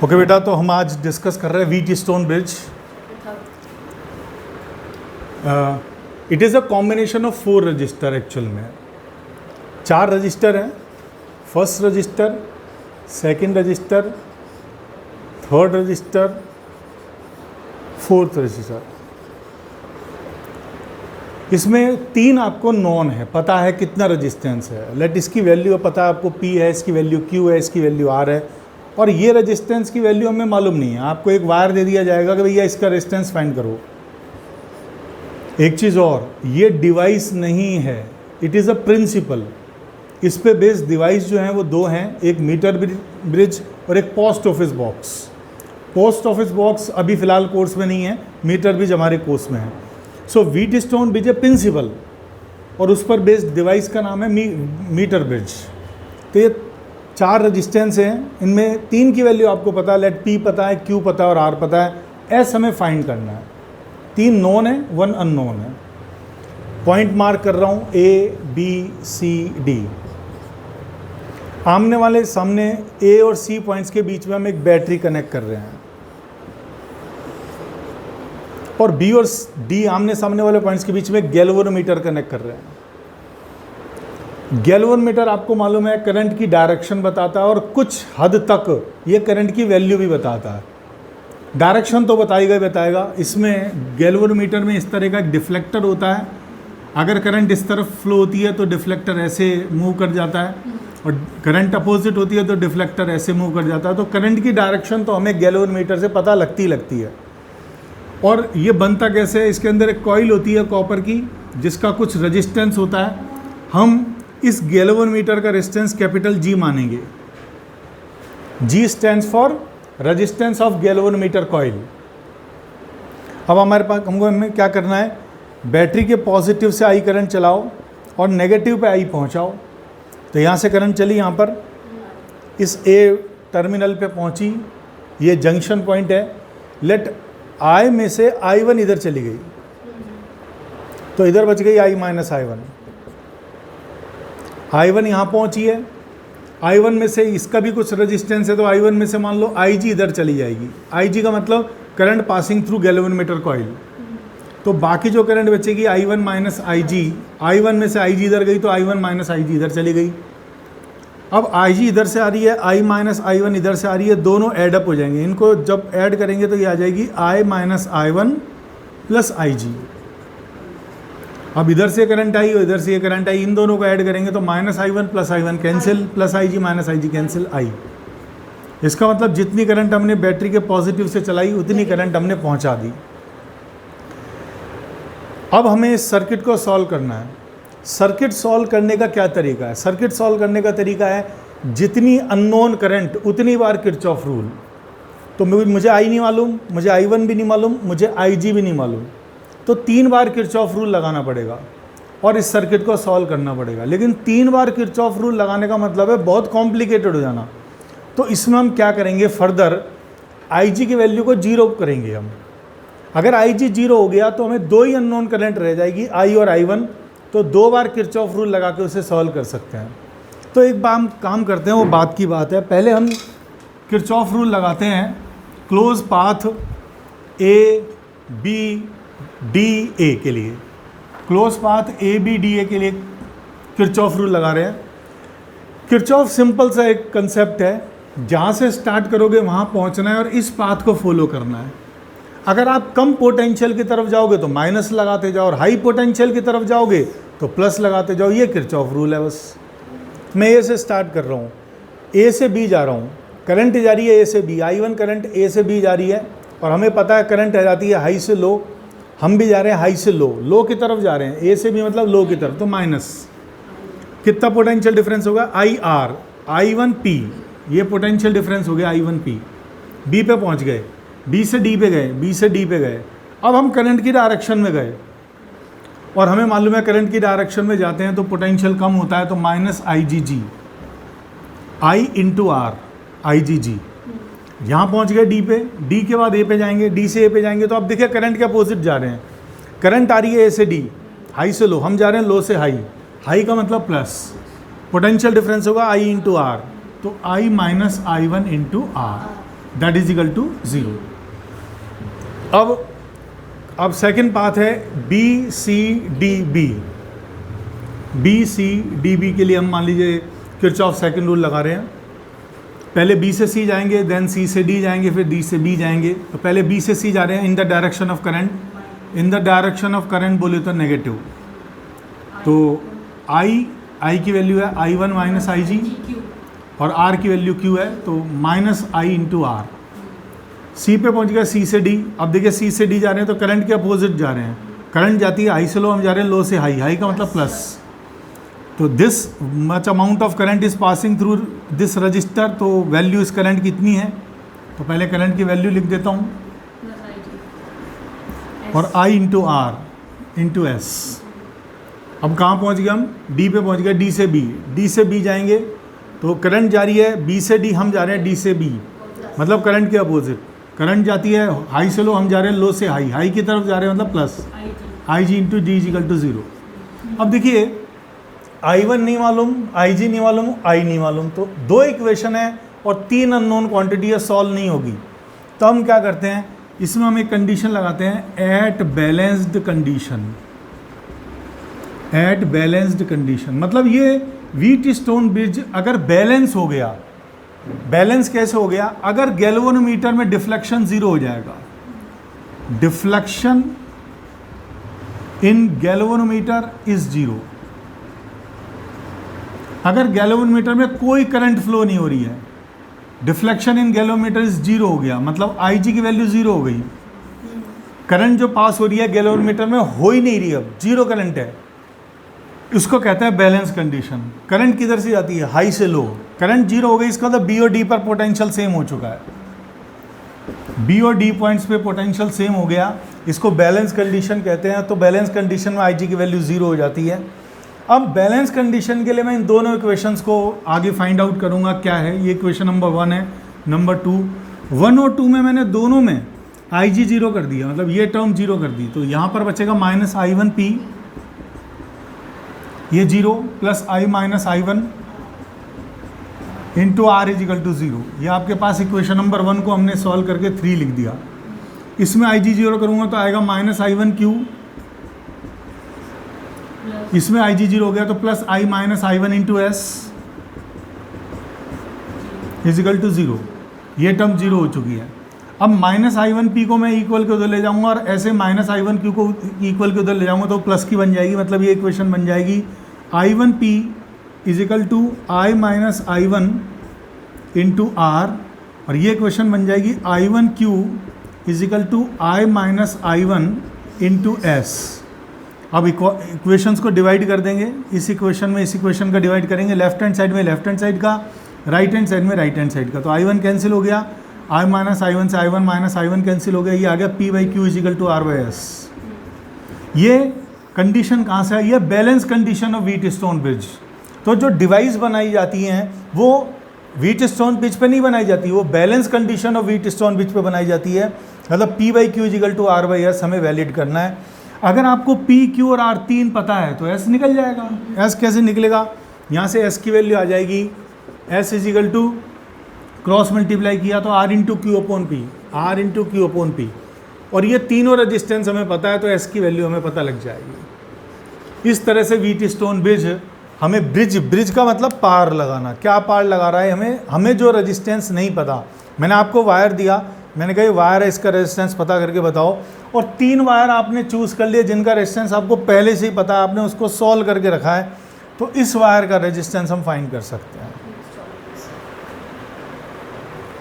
Okay बेटा, तो हम आज डिस्कस कर रहे हैं Wheatstone bridge. It is a combination of 4 register. Actual में 4 रजिस्टर हैं। First resistor, second register, third register, fourth register. इसमें 3 आपको नॉन है, पता है कितना रजिस्टेंस है। लेट इसकी वैल्यू पता है आपको, P है, इसकी वैल्यू Q है, इसकी वैल्यू R है, और ये रजिस्टेंस की वैल्यू हमें मालूम नहीं है। आपको एक वायर दे दिया जाएगा कि भैया इसका रेजिस्टेंस फाइंड करो। एक चीज़ और, ये डिवाइस नहीं है, इट इज़ अ प्रिंसिपल। इस पे बेस्ड डिवाइस जो हैं वो 2 हैं, एक मीटर ब्रिज और एक post office box. Post office box अभी फ़िलहाल कोर्स में नहीं है, मीटर ब्रिज हमारे कोर्स में है। सो व्हीटस्टोन ब्रिज ए प्रिंसिपल और उस पर बेस्ड डिवाइस का नाम है मीटर ब्रिज। तो ये 4 रजिस्टेंस हैं, इनमें 3 की वैल्यू आपको पता है। लेट P पता है, Q पता है और R पता है। S हमें फाइंड करना है। 3 नोन है, 1 अननोन है। पॉइंट मार्क कर रहा हूँ A, B, C, D। आमने वाले सामने A और C पॉइंट्स के बीच में हम एक बैटरी कनेक्ट कर रहे हैं, और B और D आमने सामने वाले पॉइंट्स के बीच में गैल्वेनोमीटर कनेक्ट कर रहे हैं। गैल्वेनोमीटर आपको मालूम है करंट की डायरेक्शन बताता है और कुछ हद तक ये करंट की वैल्यू भी बताता है। डायरेक्शन तो बताएगा ही बताएगा। इसमें गैल्वेनोमीटर में इस तरह का एक डिफ्लेक्टर होता है। अगर करंट इस तरफ फ्लो होती है तो डिफ्लेक्टर ऐसे मूव कर जाता है, और करंट अपोजिट होती है तो डिफ्लेक्टर ऐसे मूव कर जाता है। तो करंट की डायरेक्शन तो हमें गैल्वेनोमीटर से पता लगती है। और ये बनता कैसे है, इसके अंदर एक कॉइल होती है कॉपर की, जिसका कुछ रेजिस्टेंस होता है। हम इस गैल्वेनोमीटर का रेजिस्टेंस कैपिटल G मानेंगे। G stands for resistance of galvanometer coil. अब हमारे पास हमें क्या करना है, बैटरी के पॉजिटिव से I करंट चलाओ और नेगेटिव पे I पहुंचाओ। तो यहाँ से करंट चली, यहाँ पर इस A टर्मिनल पे पहुंची, ये जंक्शन पॉइंट है। लेट I में से I1 इधर चली गई, तो इधर बच गई I माइनस I1। I1 यहाँ पहुँची है, I1 में से इसका भी कुछ रेजिस्टेंस है, तो I1 में से मान लो IG इधर चली जाएगी। IG का मतलब current passing through galvanometer coil. तो बाकी जो करंट बचेगी I1 माइनस IG, I1 में से IG इधर गई तो I1 माइनस IG इधर चली गई। अब IG इधर से आ रही है, I माइनस I1 इधर से आ रही है, दोनों ऐड अप हो जाएंगे। इनको जब ऐड करेंगे तो ये आ जाएगी I minus I1 plus IG। अब इधर से करंट आई और इधर से ये करंट आई, इन दोनों को ऐड करेंगे तो minus I1 plus I1 cancel, plus IG minus IG cancel, I। इसका मतलब जितनी करंट हमने बैटरी के पॉजिटिव से चलाई उतनी करंट हमने पहुंचा दी। अब हमें इस सर्किट को सॉल्व करना है। सर्किट सॉल्व करने का क्या तरीका है? सर्किट सॉल्व करने का तरीका है जितनी अननोन करंट उतनी बार किरचॉफ रूल। तो मुझे I नहीं मालूम, मुझे I1 भी नहीं मालूम, मुझे IG भी नहीं मालूम, तो 3 बार किरचॉफ रूल लगाना पड़ेगा और इस सर्किट को सॉल्व करना पड़ेगा। लेकिन 3 बार किरचॉफ रूल लगाने का मतलब है बहुत कॉम्प्लिकेटेड हो जाना। तो इसमें हम क्या करेंगे, फर्दर IG की वैल्यू को 0 करेंगे हम। अगर IG 0 हो गया तो हमें 2 ही अननोन करंट रह जाएगी, I और I1। तो 2 बार किरचॉफ रूल लगा के उसे सॉल्व कर सकते हैं। तो एक बार हम काम करते हैं, वो बात की बात है। पहले हम किरचॉफ रूल लगाते हैं close path A B D A के लिए। Close path A B D A के लिए किरचॉफ रूल लगा रहे हैं। किरचॉफ सिंपल सा एक कंसेप्ट है, जहाँ से स्टार्ट करोगे वहाँ पहुँचना है और इस पाथ को फॉलो करना है। अगर आप कम पोटेंशियल की तरफ जाओगे तो माइनस लगाते जाओ, और हाई पोटेंशियल की तरफ जाओगे तो प्लस लगाते जाओ। ये किरचॉफ रूल है। बस मैं A से स्टार्ट कर रहा हूँ, A से B जा रहा हूँ, करंट जा रही है A से B, I1 करंट A से B जा रही है, और हमें पता है करंट आ जाती है हाई से लो। हम भी जा रहे हैं हाई से लो, लो की तरफ जा रहे हैं। A से B मतलब लो की तरफ, तो माइनस। कितना पोटेंशियल डिफरेंस होगा, IR I1P, ये पोटेंशियल डिफरेंस हो गया I1P। B पे पहुँच गए, B से D पे गए, B से D पे गए। अब हम करंट की डायरेक्शन में गए, और हमें मालूम है करंट की डायरेक्शन में जाते हैं तो पोटेंशियल कम होता है, तो minus IgG, I into R IgG। यहाँ पहुँच गए D पे, D के बाद A पे जाएंगे, D से A पे जाएंगे। तो अब देखिए करंट के अपोजिट जा रहे हैं। करंट आ रही है A से D, हाई से लो, हम जा रहे हैं लो से हाई। हाई का मतलब प्लस, पोटेंशियल डिफरेंस होगा I इंटू R, तो I minus I1 into R। That is equal to 0। अब सेकंड पाथ है B C D B. B C D B के लिए हम मान लीजिए किरचॉफ सेकंड रूल लगा रहे हैं। पहले बी से सी जाएंगे, देन सी से डी जाएंगे, फिर डी से बी जाएंगे। तो पहले बी से सी जा रहे हैं in the direction of current. In the direction of current बोले तो नेगेटिव। तो आई की वैल्यू है I1 माइनस आई जी और R की वैल्यू Q है, तो माइनस आई इंटू आर। सी पे पहुंच गया सी से डी। अब देखिए सी से डी जा रहे हैं तो करंट के अपोजिट जा रहे हैं। करंट जाती है हाई से लो, हम जा रहे हैं लो से हाई। हाई का मतलब प्लस। तो this much amount of current is passing through this register. तो वैल्यू इस करंट कितनी है, तो पहले करंट की वैल्यू लिख देता हूँ और I into R into S. अब कहाँ पहुँच गए हम, डी पे पहुँच गए। डी से बी, डी से बी जाएंगे तो करंट जा रही है बी से डी, हम जा रहे हैं डी से बी, मतलब करंट के अपोजिट। करंट जाती है हाई से लो, हम जा रहे हैं लो से हाई। हाई की तरफ जा रहे हैं मतलब plus I G into D equal to 0। अब देखिए I1 नहीं मालूम, IG नहीं मालूम, I नहीं मालूम, तो दो इक्वेशन है और 3 अननोन क्वांटिटी है, सॉल्व नहीं होगी। तो हम क्या करते हैं, इसमें हम एक कंडीशन लगाते हैं at balanced condition. At balanced condition मतलब ये व्हीट स्टोन ब्रिज अगर बैलेंस हो गया। बैलेंस कैसे हो गया, अगर गैल्वेनोमीटर में डिफ्लेक्शन 0 हो जाएगा। Deflection in galvanometer is 0। अगर गैल्वेनोमीटर में कोई करंट फ्लो नहीं हो रही है, डिफ्लेक्शन इन गैल्वेनोमीटर इज 0 हो गया, मतलब IG की वैल्यू 0 हो गई। करंट जो पास हो रही है गैल्वेनोमीटर में हो ही नहीं रही, अब 0 करंट है, उसको कहते हैं बैलेंस कंडीशन। करंट किधर से जाती है, हाई से लो। करंट 0 हो गई, इसका मतलब बी और डी पर पोटेंशियल सेम हो चुका है। बी और डी पॉइंट्स पे पोटेंशियल सेम हो गया, इसको बैलेंस कंडीशन कहते हैं। तो बैलेंस कंडीशन में IG की वैल्यू 0 हो जाती है। अब बैलेंस कंडीशन के लिए मैं इन दोनों इक्वेशंस को आगे फाइंड आउट करूंगा क्या है। ये इक्वेशन नंबर 1 है, नंबर 2। 1 और 2 में मैंने दोनों में IG 0 कर दिया, मतलब ये टर्म 0 कर दी। तो यहाँ पर बचेगा माइनस I1P, ये 0 plus I minus I1 into R is equal to 0। ये आपके पास इक्वेशन नंबर 1 को हमने सॉल्व करके 3 लिख दिया। इसमें IG 0 करूँगा तो आएगा माइनस I1Q, इसमें IG 0 हो गया तो plus I minus I1 into S is equal to 0। ये टर्म 0 हो चुकी है। अब माइनस I1P को मैं इक्वल के उधर ले जाऊंगा और ऐसे माइनस I1Q को इक्वल के उधर ले जाऊंगा तो प्लस की बन जाएगी, मतलब ये इक्वेशन बन जाएगी I1P is equal to I minus I1 into R, और ये इक्वेशन बन जाएगी I1Q is equal to I minus I1 into S. अब इक्वेशंस को डिवाइड कर देंगे, इस इक्वेशन में इस इक्वेशन का डिवाइड करेंगे, लेफ्ट हैंड साइड में लेफ्ट हैंड साइड का, राइट हैंड साइड में राइट हैंड साइड का। तो I1 कैंसिल हो गया, I माइनस I1 से I1 माइनस I1 कैंसिल हो गया, ये आ गया P by Q is equal to R by S. ये कंडीशन कहाँ से है, ये balance condition of Wheatstone bridge. तो जो डिवाइस बनाई जाती हैं वो व्हीट स्टोन ब्रिज पे नहीं बनाई जाती, वो balance condition of Wheatstone bridge पे बनाई जाती है। मतलब P by Q is equal to R by S हमें वैलिड करना है। अगर आपको P, Q और R 3 पता है तो S निकल जाएगा। S कैसे निकलेगा, यहाँ से S की वैल्यू आ जाएगी S is equal to cross multiply किया तो R into Q upon P, R into Q upon P, और ये तीनों रेजिस्टेंस हमें पता है तो S की वैल्यू हमें पता लग जाएगी। इस तरह से व्हीट स्टोन ब्रिज, हमें ब्रिज का मतलब पार लगाना, क्या पार लगा रहा है हमें जो रेजिस्टेंस नहीं पता। मैंने आपको वायर दिया, मैंने कहा वायर है, इसका रेजिस्टेंस पता करके बताओ, और 3 वायर आपने चूज़ कर लिए जिनका रेजिस्टेंस आपको पहले से ही पता है, आपने उसको सॉल्व करके रखा है, तो इस वायर का रेजिस्टेंस हम फाइंड कर सकते हैं।